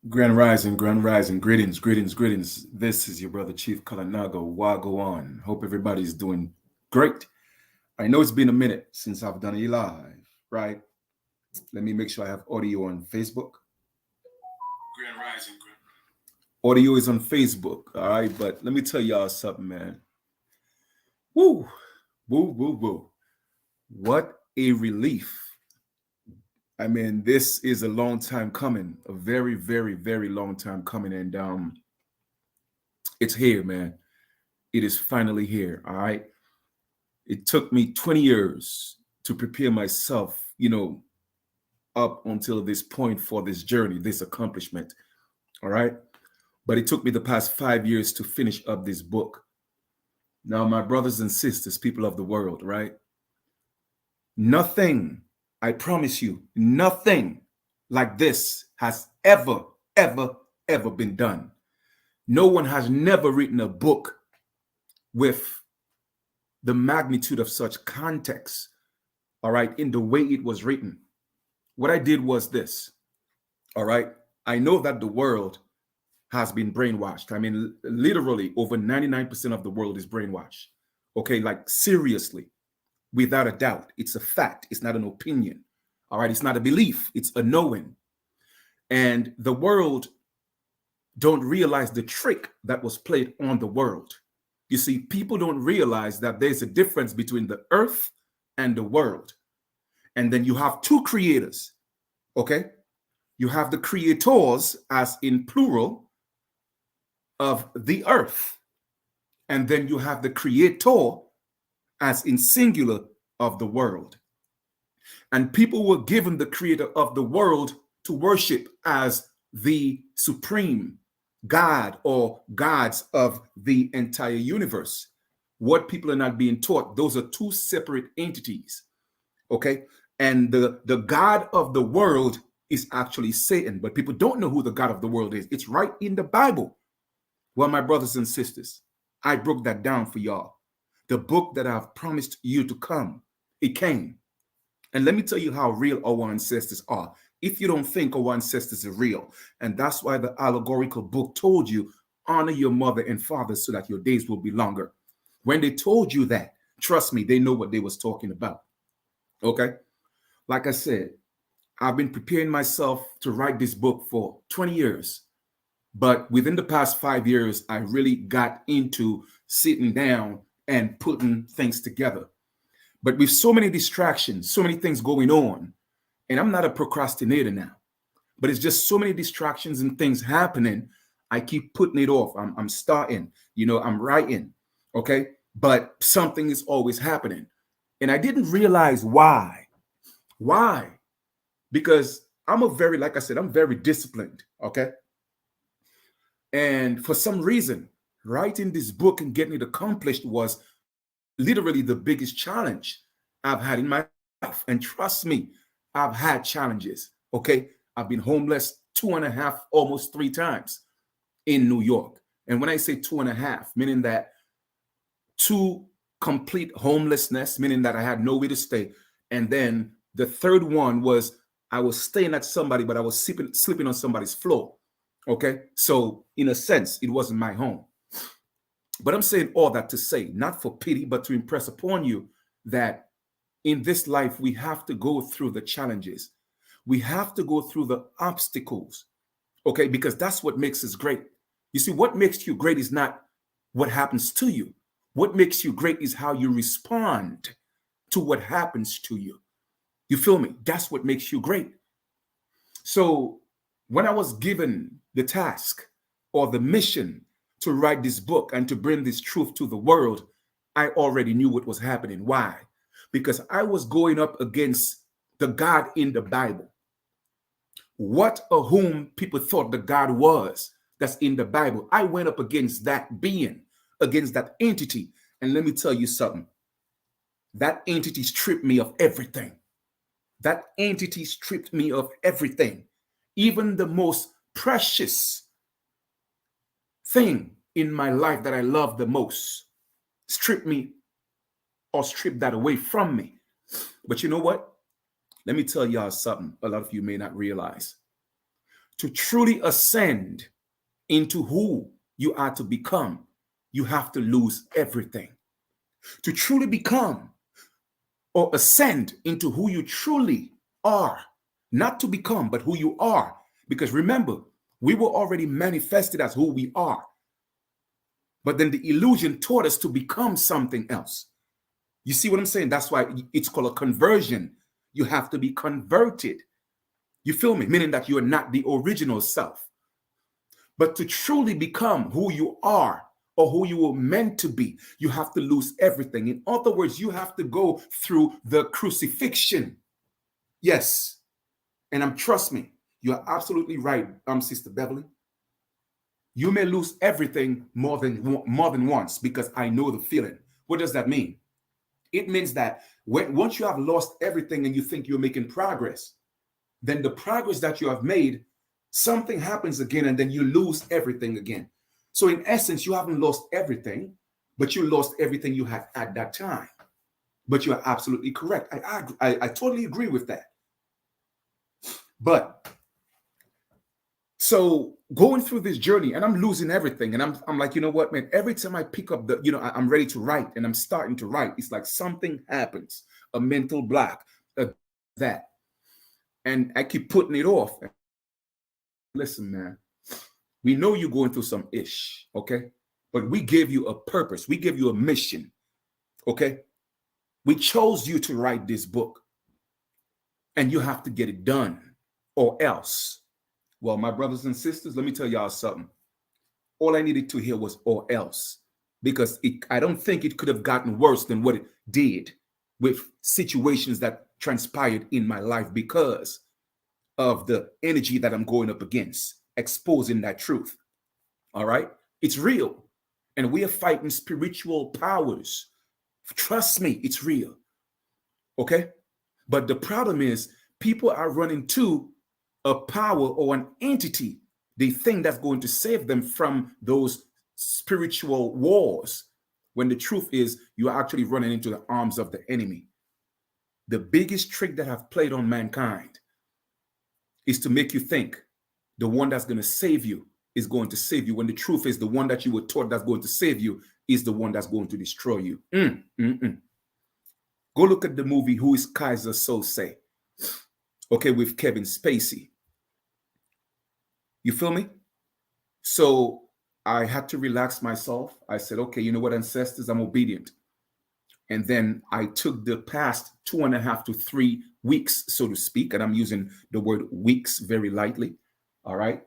Grand Rising, greetings, greetings, greetings. This is your brother Chief Kalanago Wagwan. Hope everybody's doing great. I know it's been a minute since I've done a live, right? Let me make sure I have audio on Facebook. Grand Rising, audio is on Facebook, all right? But let me tell y'all something, man. Woo, woo, woo, woo. What a relief. I mean, this is a long time coming, a very, very, very long time coming. And it's here, man. It is finally here. All right. It took me 20 years to prepare myself, up until this point for this journey, this accomplishment. All right. But it took me the past 5 years to finish up this book. Now, my brothers and sisters, people of the world, right? Nothing, I promise you, nothing like this has ever, ever, ever been done. No one has never written a book with the magnitude of such context, all right, in the way it was written. What I did was this, all right. I know that the world has been brainwashed. I mean, literally over 99% of the world is brainwashed. Okay, like seriously, without a doubt. It's a fact. It's not an opinion. All right, it's not a belief. It's a knowing. And the world don't realize the trick that was played on the world. You see, people don't realize that there's a difference between the earth and the world. And then you have two creators, okay? You have the creators, as in plural, of the earth. And then you have the creator, as in singular, of the world. And people were given the creator of the world to worship as the supreme God or gods of the entire universe. What people are not being taught, those are two separate entities. Okay. And the God of the world is actually Satan, but people don't know who the God of the world is. It's right in the Bible. Well, my brothers and sisters, I broke that down for y'all. The book that I've promised you to come, it came. And let me tell you how real our ancestors are. If you don't think our ancestors are real, and that's why the allegorical book told you, honor your mother and father so that your days will be longer. When they told you that, trust me, they know what they was talking about. Okay? Like I said, I've been preparing myself to write this book for 20 years. But within the past 5 years, I really got into sitting down and putting things together. But with so many distractions, so many things going on, and I'm not a procrastinator now, but it's just so many distractions and things happening. I keep putting it off. I'm starting, I'm writing, okay? But something is always happening. And I didn't realize why. Why? Because like I said, I'm very disciplined, okay? And for some reason, writing this book and getting it accomplished was literally the biggest challenge I've had in my life. And trust me, I've had challenges. Okay. I've been homeless 2.5, almost 3 times in New York. And when I say 2.5, meaning that two complete homelessness, meaning that I had nowhere to stay. And then the third one was I was staying at somebody, but I was sleeping on somebody's floor. Okay. So in a sense, it wasn't my home. But I'm saying all that to say, not for pity, but to impress upon you that in this life, we have to go through the challenges. We have to go through the obstacles, okay? Because that's what makes us great. You see, what makes you great is not what happens to you. What makes you great is how you respond to what happens to you. You feel me? That's what makes you great. So when I was given the task or the mission to write this book and to bring this truth to the world, I already knew what was happening. Why? Because I was going up against the God in the Bible. What or whom people thought the God was that's in the Bible. I went up against that being, against that entity. And let me tell you something. That entity stripped me of everything. That entity stripped me of everything. Even the most precious thing in my life that I love the most stripped me or stripped that away from me. But you know what? Let me tell y'all something a lot of you may not realize. To truly ascend into who you are to become, you have to lose everything. To truly become or ascend into who you truly are, not to become, but who you are. Because remember, we were already manifested as who we are. But then the illusion taught us to become something else. You see what I'm saying? That's why it's called a conversion. You have to be converted. You feel me? Meaning that you are not the original self. But to truly become who you are or who you were meant to be, you have to lose everything. In other words, you have to go through the crucifixion. Yes. And trust me, you are absolutely right, Sister Beverly. You may lose everything more than once, because I know the feeling. What does that mean? It means that once you have lost everything and you think you're making progress, then the progress that you have made, something happens again and then you lose everything again. So in essence, you haven't lost everything, but you lost everything you had at that time. But you are absolutely correct. I totally agree with that. But so going through this journey, and I'm losing everything, and I'm like, you know what, man, every time I pick up I'm ready to write and I'm starting to write, it's like something happens, a mental block, that. And I keep putting it off. Listen, man, we know you're going through some ish, okay? But we gave you a purpose. We gave you a mission, okay? We chose you to write this book, and you have to get it done or else. Well, my brothers and sisters, let me tell y'all something. All I needed to hear was or else, because I don't think it could have gotten worse than what it did with situations that transpired in my life because of the energy that I'm going up against, exposing that truth. All right? It's real. And we are fighting spiritual powers. Trust me, it's real. Okay? But the problem is people are running to a power or an entity they think that's going to save them from those spiritual wars, when the truth is you're actually running into the arms of the enemy. The biggest trick that I've played on mankind is to make you think the one that's going to save you is going to save you, when the truth is the one that you were taught that's going to save you is the one that's going to destroy you. Go look at the movie Who is Kaiser Sose? Okay, with Kevin Spacey. You feel me? So I had to relax myself. I said, okay, you know what, ancestors, I'm obedient. And then I took the past 2.5 to 3 weeks, so to speak, and I'm using the word weeks very lightly. All right.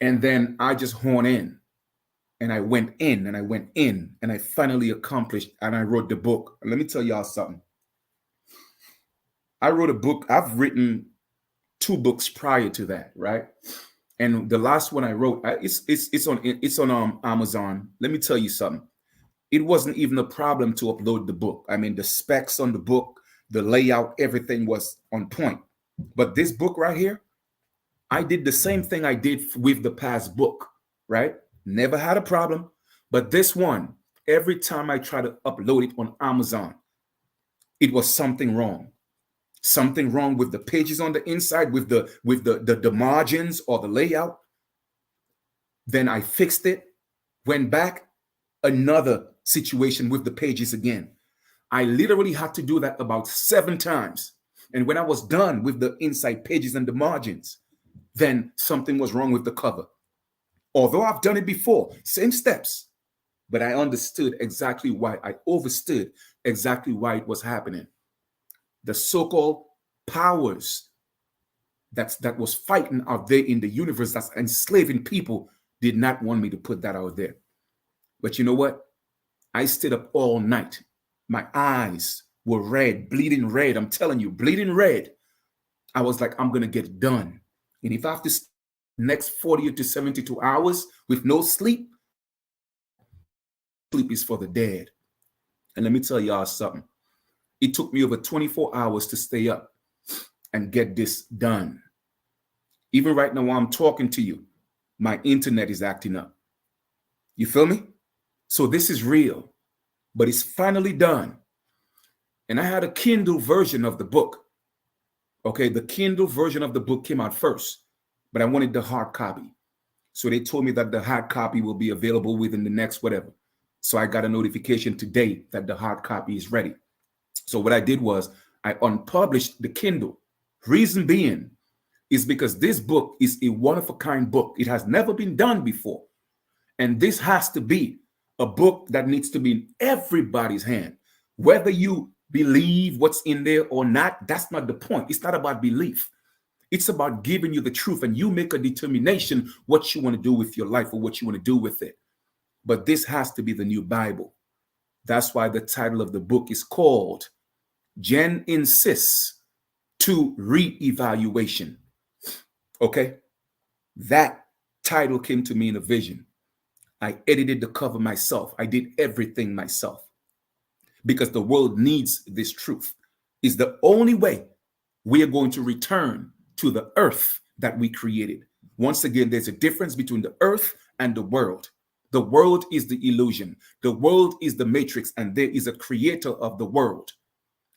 And then I just honed in, and I went in and I went in, and I finally accomplished, and I wrote the book. And let me tell y'all something. I wrote a book. I've written 2 books prior to that, right? And the last one I wrote, it's on Amazon. Let me tell you something. It wasn't even a problem to upload the book. I mean, the specs on the book, the layout, everything was on point. But this book right here, I did the same thing I did with the past book, right? Never had a problem. But this one, every time I try to upload it on Amazon, it was something wrong. Something wrong with the pages on the inside, with the margins or the layout. Then I fixed it, went back, another situation with the pages again. I literally had to do that about 7 times. And when I was done with the inside pages and the margins, then something was wrong with the cover. Although I've done it before, same steps, but I understood exactly why. I understood exactly why it was happening. The so-called powers that was fighting out there in the universe, that's enslaving people, did not want me to put that out there. But you know what? I stayed up all night. My eyes were red, bleeding red. I'm telling you, bleeding red. I was like, I'm going to get it done. And if I have to next 40 to 72 hours with no sleep, sleep is for the dead. And let me tell y'all something. It took me over 24 hours to stay up and get this done. Even right now while I'm talking to you, my internet is acting up. You feel me? So this is real, but it's finally done. And I had a Kindle version of the book. Okay, the Kindle version of the book came out first. but I wanted the hard copy. So they told me that the hard copy will be available within the next whatever. So I got a notification today that the hard copy is ready. So what I did was I unpublished the Kindle. Reason being is because this book is a one-of-a-kind book. It has never been done before. And this has to be a book that needs to be in everybody's hand. Whether you believe what's in there or not, that's not the point. It's not about belief. It's about giving you the truth, and you make a determination what you want to do with your life or what you want to do with it. But this has to be the new Bible. That's why the title of the book is called Jen Insists to Reevaluation. Okay? That title came to me in a vision. I edited the cover myself. I did everything myself because the world needs this truth. It's the only way we are going to return to the earth that we created. Once again, there's a difference between the earth and the world. The world is the illusion. The world is the matrix, and there is a creator of the world.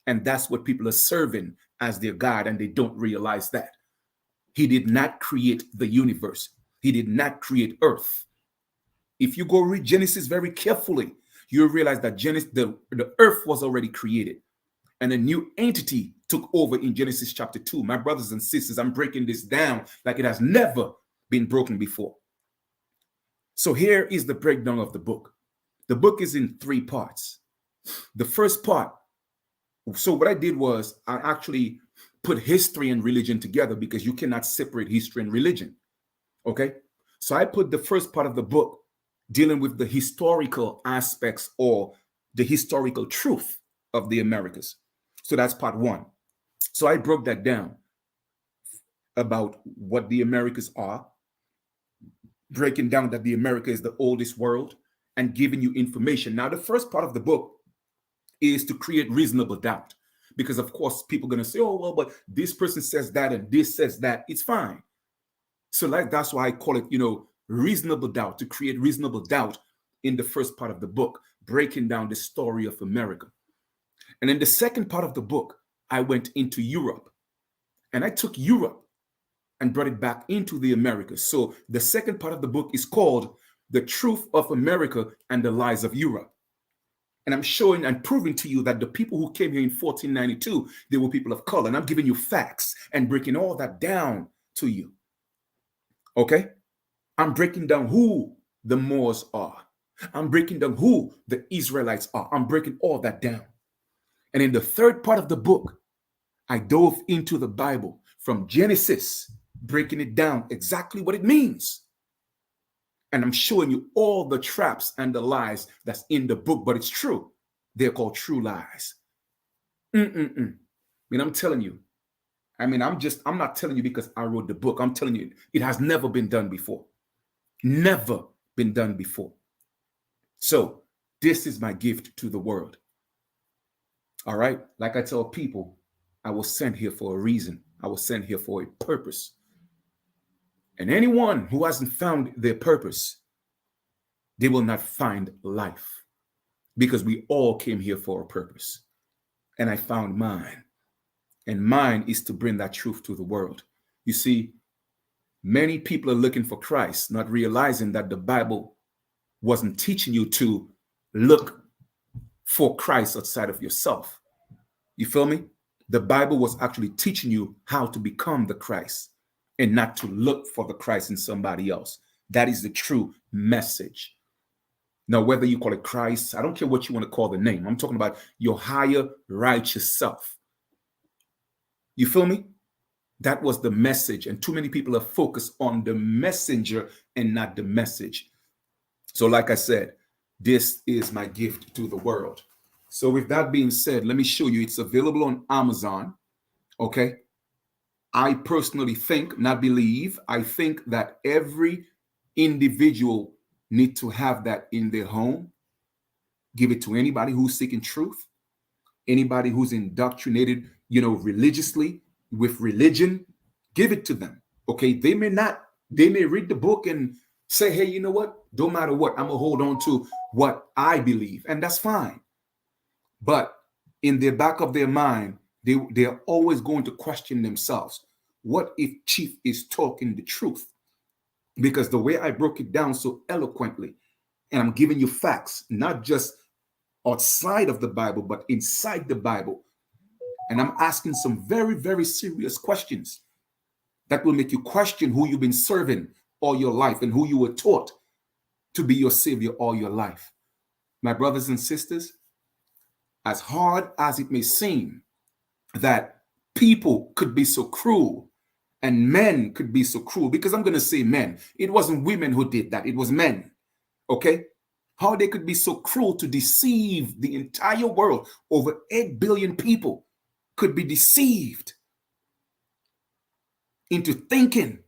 And that's what people are serving as their God, and they don't realize that. He did not create the universe. He did not create earth. If you go read Genesis very carefully, you'll realize that the earth was already created, and a new entity took over in Genesis chapter 2. My brothers and sisters, I'm breaking this down like it has never been broken before. So here is the breakdown of the book. The book is in 3 parts. The first part, so what I did was I actually put history and religion together because you cannot separate history and religion. Okay? So I put the first part of the book dealing with the historical aspects or the historical truth of the Americas. So that's part 1. So I broke that down about what the Americas are, breaking down that the America is the oldest world, and giving you information. Now, the first part of the book is to create reasonable doubt, because of course people are going to say, oh, well, but this person says that and this says that. It's fine. So that's why I call it, reasonable doubt, to create reasonable doubt in the first part of the book, breaking down the story of America. And in the second part of the book, I went into Europe, and I took Europe and brought it back into the Americas. So the second part of the book is called The Truth of America and the Lies of Europe. And I'm showing and proving to you that the people who came here in 1492, they were people of color. And I'm giving you facts and breaking all that down to you. Okay? I'm breaking down who the Moors are. I'm breaking down who the Israelites are. I'm breaking all that down. And in the third part of the book, I dove into the Bible from Genesis, breaking it down exactly what it means. And I'm showing you all the traps and the lies that's in the book, but it's true. They're called true lies. I'm telling you. I'm not telling you because I wrote the book. I'm telling you, it has never been done before. Never been done before. So this is my gift to the world. All right. Like I tell people, I was sent here for a reason. I was sent here for a purpose. And anyone who hasn't found their purpose, they will not find life, because we all came here for a purpose. And I found mine. And mine is to bring that truth to the world. You see, many people are looking for Christ, not realizing that the Bible wasn't teaching you to look for Christ outside of yourself. You feel me? The Bible was actually teaching you how to become the Christ and not to look for the Christ in somebody else. That is the true message. Now, whether you call it Christ, I don't care what you want to call the name. I'm talking about your higher righteous self. You feel me? That was the message. And too many people are focused on the messenger and not the message. So like I said, this is my gift to the world. So with that being said, let me show you. It's available on Amazon. Okay. I personally think, not believe, I think that every individual need to have that in their home. Give it to anybody who's seeking truth, anybody who's indoctrinated, religiously with religion. Give it to them. Okay. They may read the book and say, hey, you know what? Don't matter what, I'm going to hold on to what I believe. And that's fine. But in the back of their mind, they're always going to question themselves. what if Chief is talking the truth? Because the way I broke it down so eloquently, and I'm giving you facts, not just outside of the Bible, but inside the Bible. And I'm asking some very, very serious questions that will make you question who you've been serving all your life and who you were taught to be your savior all your life. My brothers and sisters, as hard as it may seem that people could be so cruel and men could be so cruel, because I'm going to say men. It wasn't women who did that. It was men. Okay? How they could be so cruel to deceive the entire world. Over 8 billion people could be deceived into thinking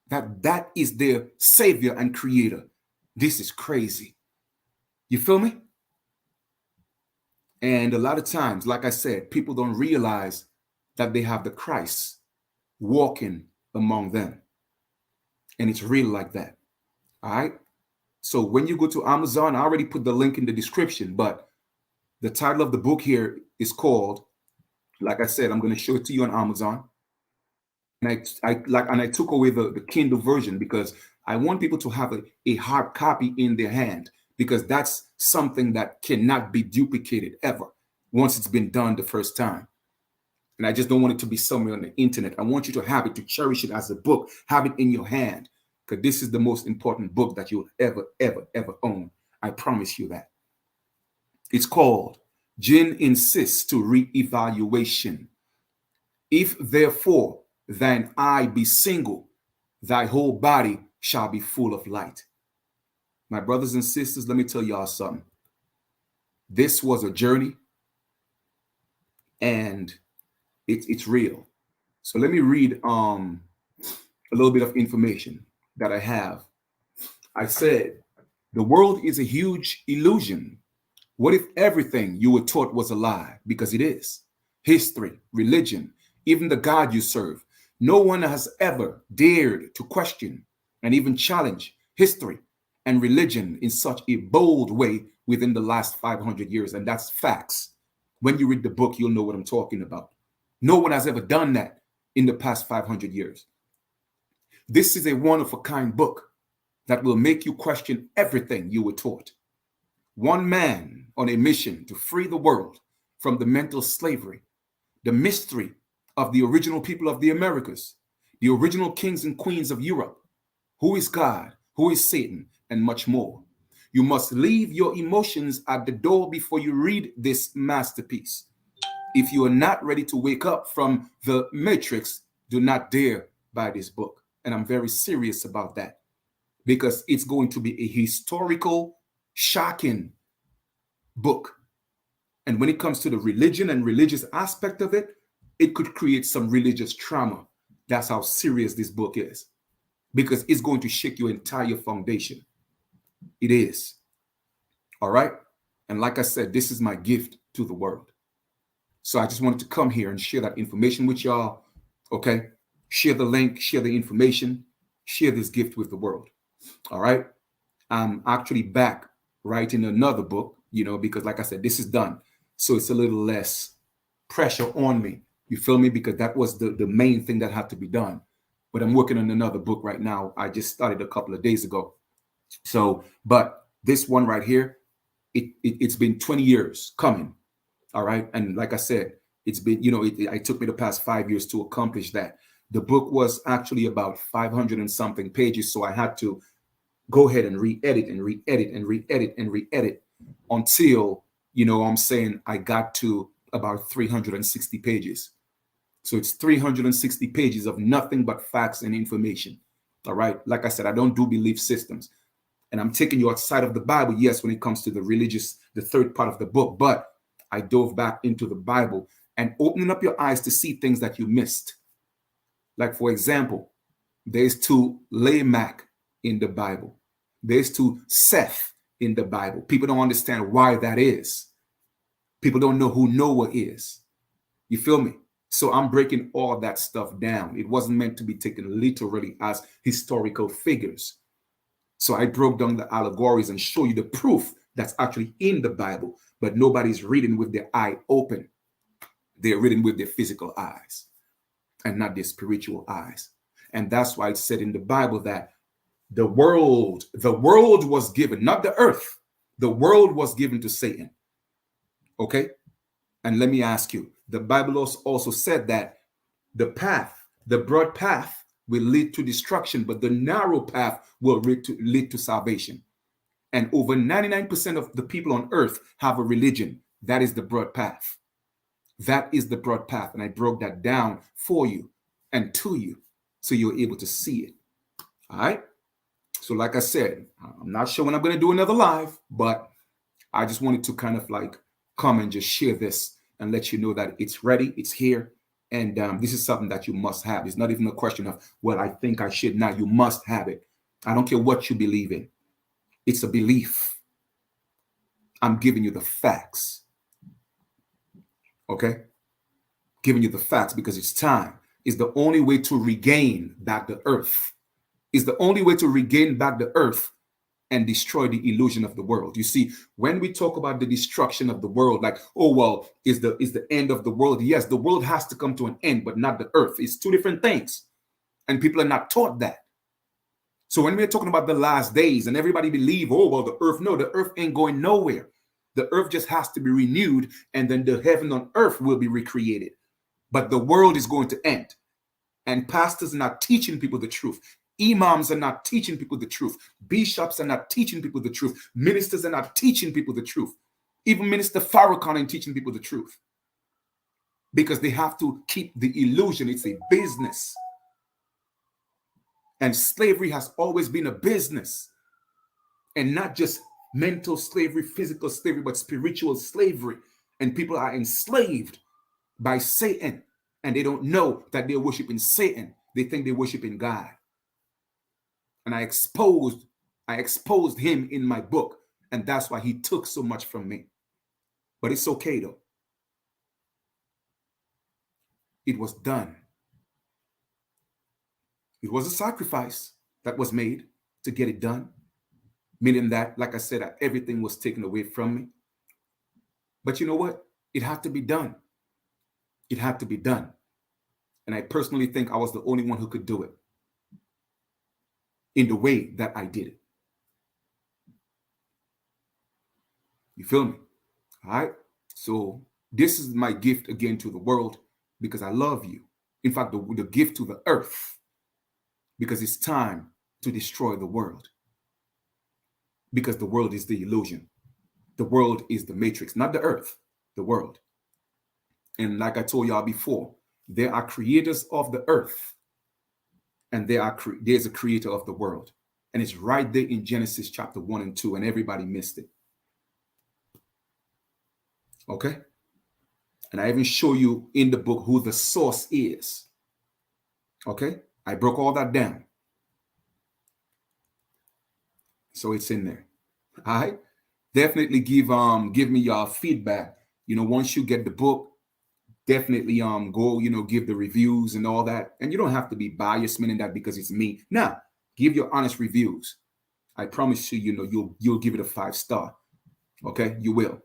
that that is their savior and creator. This is crazy. You feel me? And a lot of times, like I said, people don't realize that they have the Christ walking among them. And it's real like that. All right? So when you go to Amazon, I already put the link in the description, but the title of the book here is called, like I said, I'm going to show it to you on Amazon. And I took away the Kindle version because I want people to have a hard copy in their hand, because that's something that cannot be duplicated ever once it's been done the first time. And I just don't want it to be somewhere on the internet. I want you to have it, to cherish it as a book, have it in your hand, because this is the most important book that you'll ever, ever, ever own. I promise you that. It's called Jinn Insists to Reevaluation. If therefore thine eye be single, thy whole body shall be full of light. My brothers and sisters, let me tell y'all something. This was a journey, and it's real. So let me read a little bit of information that I have. I said, the world is a huge illusion. What if everything you were taught was a lie? Because it is. History, religion, even the God you serve. No one has ever dared to question and even challenge history and religion in such a bold way within the last 500 years. And that's facts. When you read the book, you'll know what I'm talking about. No one has ever done that in the past 500 years. This is a one-of-a-kind book that will make you question everything you were taught. One man on a mission to free the world from the mental slavery, the mystery of the original people of the Americas, the original kings and queens of Europe, who is God, who is Satan, and much more. You must leave your emotions at the door before you read this masterpiece. If you are not ready to wake up from the matrix, do not dare buy this book. And I'm very serious about that, because it's going to be a historical, shocking book. And when it comes to the religion and religious aspect of it, it could create some religious trauma. That's how serious this book is, because it's going to shake your entire foundation. It is. All right. And like I said, this is my gift to the world. So I just wanted to come here and share that information with y'all. Okay. Share the link, share the information, share this gift with the world. All right. I'm actually back writing another book, because like I said, this is done. So it's a little less pressure on me. You feel me? Because that was the main thing that had to be done. But I'm working on another book right now. I just started a couple of days ago. So, but this one right here, it's been 20 years coming. All right. And like I said, it's been, it took me the past 5 years to accomplish that. The book was actually about 500 and something pages. So I had to go ahead and re-edit and re-edit and re-edit and re-edit until, I'm saying I got to about 360 pages. So it's 360 pages of nothing but facts and information. All right. Like I said, I don't do belief systems. And I'm taking you outside of the Bible, yes, when it comes to the religious, the third part of the book. But I dove back into the Bible and opening up your eyes to see things that you missed. Like, for example, there's 2 Lamech in the Bible. There's 2 Seth in the Bible. People don't understand why that is. People don't know who Noah is. You feel me? So I'm breaking all that stuff down. It wasn't meant to be taken literally as historical figures. So I broke down the allegories and show you the proof that's actually in the Bible, but nobody's reading with their eye open. They're reading with their physical eyes. and not their spiritual eyes. And that's why it said in the Bible that the world was given, not the earth, the world was given to Satan. Okay? And let me ask you, the Bible also said that the broad path will lead to destruction, but the narrow path will lead to salvation. And over 99% of the people on earth have a religion. That is the broad path. That is the broad path. And I broke that down for you and to you so you're able to see it. All right? So like I said, I'm not sure when I'm going to do another live, but I just wanted to kind of like come and just share this and let you know that it's ready, it's here, and this is something that you must have. It's not even a question of, well, I think I should not. You must have it. I don't care what you believe in. It's a belief. I'm giving you the facts. Okay? Giving you the facts because it's time. It's the only way to regain back the earth. It's the only way to regain back the earth and destroy the illusion of the world. You see, when we talk about the destruction of the world, like, oh, well, is the end of the world? Yes, the world has to come to an end, but not the earth. It's two different things. And people are not taught that. So when we're talking about the last days and everybody believe, oh, well, the earth, no, the earth ain't going nowhere. The earth just has to be renewed and then the heaven on earth will be recreated. But the world is going to end. And pastors are not teaching people the truth. Imams are not teaching people the truth. Bishops are not teaching people the truth. Ministers are not teaching people the truth. Even Minister Farrakhan ain't teaching people the truth. Because they have to keep the illusion. It's a business. And slavery has always been a business. And not just mental slavery, physical slavery, but spiritual slavery. And people are enslaved by Satan. And they don't know that they're worshiping Satan. They think they're worshiping God. And I exposed him in my book. And that's why he took so much from me. But it's okay though. It was done. It was a sacrifice that was made to get it done. Meaning that, like I said, everything was taken away from me. But you know what? It had to be done. It had to be done. And I personally think I was the only one who could do it in the way that I did it. You feel me? All right. So this is my gift again to the world because I love you. In fact, the gift to the earth because it's time to destroy the world. Because the world is the illusion. The world is the matrix, not the earth, the world. And like I told y'all before, there are creators of the earth and there's a creator of the world. And it's right there in Genesis chapter 1 and 2, and everybody missed it. Okay? And I even show you in the book who the source is. Okay? I broke all that down. So it's in there. All right? Definitely give me your feedback. You know, once you get the book, definitely go, give the reviews and all that. And you don't have to be biased, meaning that because it's me. Nah, give your honest reviews. I promise you, you'll give it a 5-star. Okay, you will,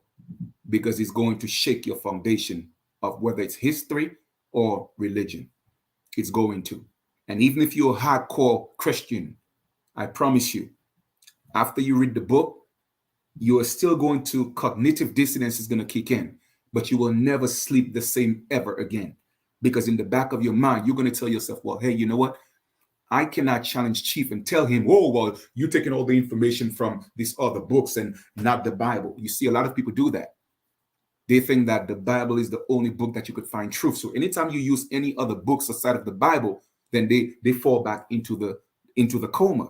because it's going to shake your foundation of whether it's history or religion. It's going to. And even if you're a hardcore Christian, I promise you, after you read the book, you are still going to, cognitive dissonance is going to kick in. But you will never sleep the same ever again. Because in the back of your mind, you're going to tell yourself, well, hey, you know what? I cannot challenge Chief and tell him, oh, well, you're taking all the information from these other books and not the Bible. You see, a lot of people do that. They think that the Bible is the only book that you could find truth. So anytime you use any other books aside of the Bible, then they fall back into the coma.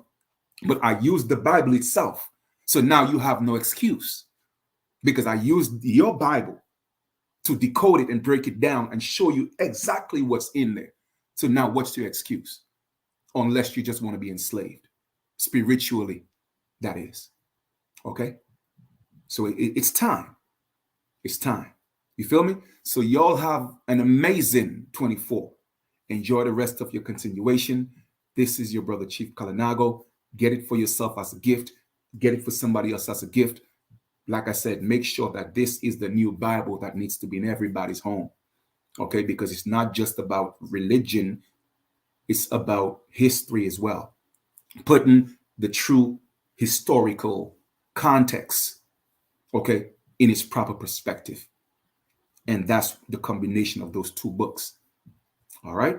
But I used the Bible itself. So now you have no excuse because I used your Bible to decode it and break it down and show you exactly what's in there. So now what's your excuse? Unless you just want to be enslaved. Spiritually, that is. Okay? So it's time. It's time. You feel me? So y'all have an amazing 24. Enjoy the rest of your continuation. This is your brother, Chief Kalinago. Get it for yourself as a gift. Get it for somebody else as a gift. Like I said, make sure that this is the new Bible that needs to be in everybody's home. Okay, because it's not just about religion, it's about history as well. Putting the true historical context, okay, in its proper perspective. And that's the combination of those two books. All right.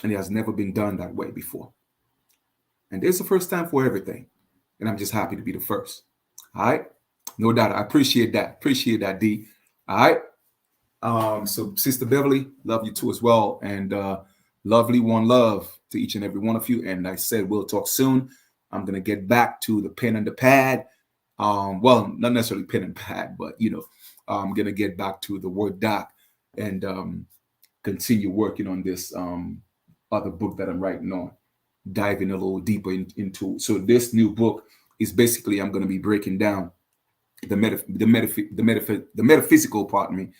And it has never been done that way before. And there's the first time for everything. And I'm just happy to be the first. All right. No doubt. I appreciate that. Appreciate that, D. All right. So Sister Beverly, love you too as well. And lovely one love to each and every one of you. And I said, we'll talk soon. I'm going to get back to the pen and the pad. Well, not necessarily pen and pad, but, I'm going to get back to the Word doc and continue working on this other book that I'm writing on, diving a little deeper into. So this new book is basically, I'm going to be breaking down the metaphysical, pardon me,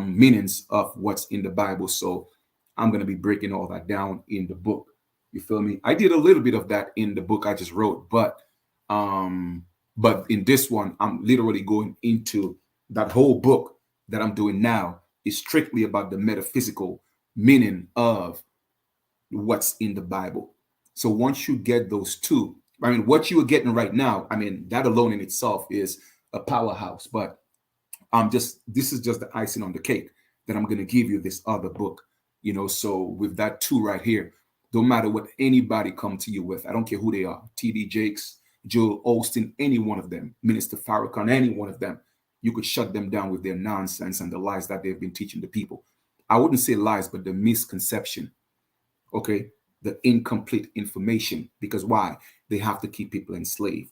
meanings of what's in the Bible. So I'm going to be breaking all that down in the book. You feel me? I did a little bit of that in the book I just wrote, but in this one, I'm literally going into that whole book that I'm doing now is strictly about the metaphysical meaning of what's in the Bible. So once you get those two, I mean, what you are getting right now, I mean, that alone in itself is a powerhouse. But this is just the icing on the cake that I'm going to give you this other book. So with that two right here, don't matter what anybody come to you with, I don't care who they are, T.D. Jakes, Joel Osteen, any one of them, Minister Farrakhan, any one of them, you could shut them down with their nonsense and the lies that they've been teaching the people. I wouldn't say lies, but the misconception, okay, the incomplete information. Because why? They have to keep people enslaved,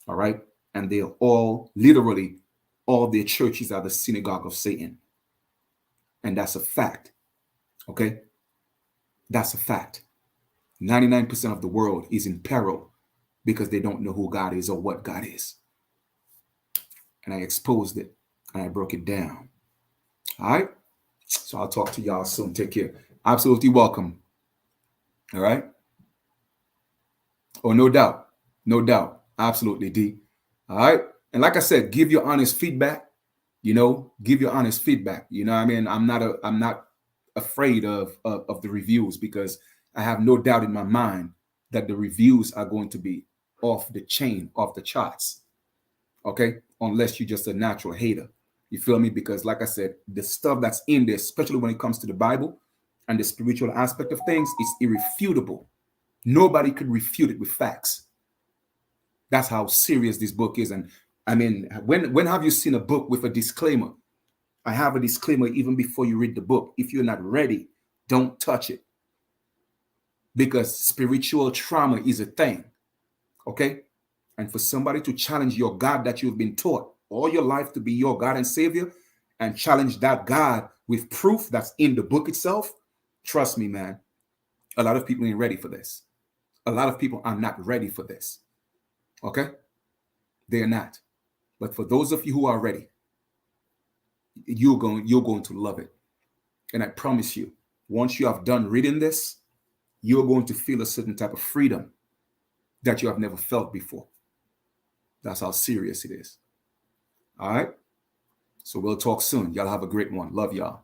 all right? And they're all, literally, all their churches are the synagogue of Satan. And that's a fact, okay? That's a fact. 99% of the world is in peril because they don't know who God is or what God is. And I exposed it and I broke it down. All right. So I'll talk to y'all soon. Take care. Absolutely welcome. All right. Oh, no doubt. No doubt. Absolutely, D. All right. And like I said, give your honest feedback. Give your honest feedback. I mean, I'm not afraid of the reviews because I have no doubt in my mind that the reviews are going to be off the chain, off the charts. Okay. Unless you're just a natural hater. You feel me? Because like I said, the stuff that's in there, especially when it comes to the Bible and the spiritual aspect of things, is irrefutable. Nobody could refute it with facts. That's how serious this book is. And I mean, when have you seen a book with a disclaimer? I have a disclaimer even before you read the book. If you're not ready, don't touch it. Because spiritual trauma is a thing. Okay? And for somebody to challenge your God that you've been taught all your life to be your God and Savior and challenge that God with proof that's in the book itself, trust me, man, a lot of people ain't ready for this. A lot of people are not ready for this. Okay? They're not. But for those of you who are ready, you're going to love it. And I promise you, once you have done reading this, you're going to feel a certain type of freedom that you have never felt before. That's how serious it is. All right? So we'll talk soon. Y'all have a great one. Love y'all.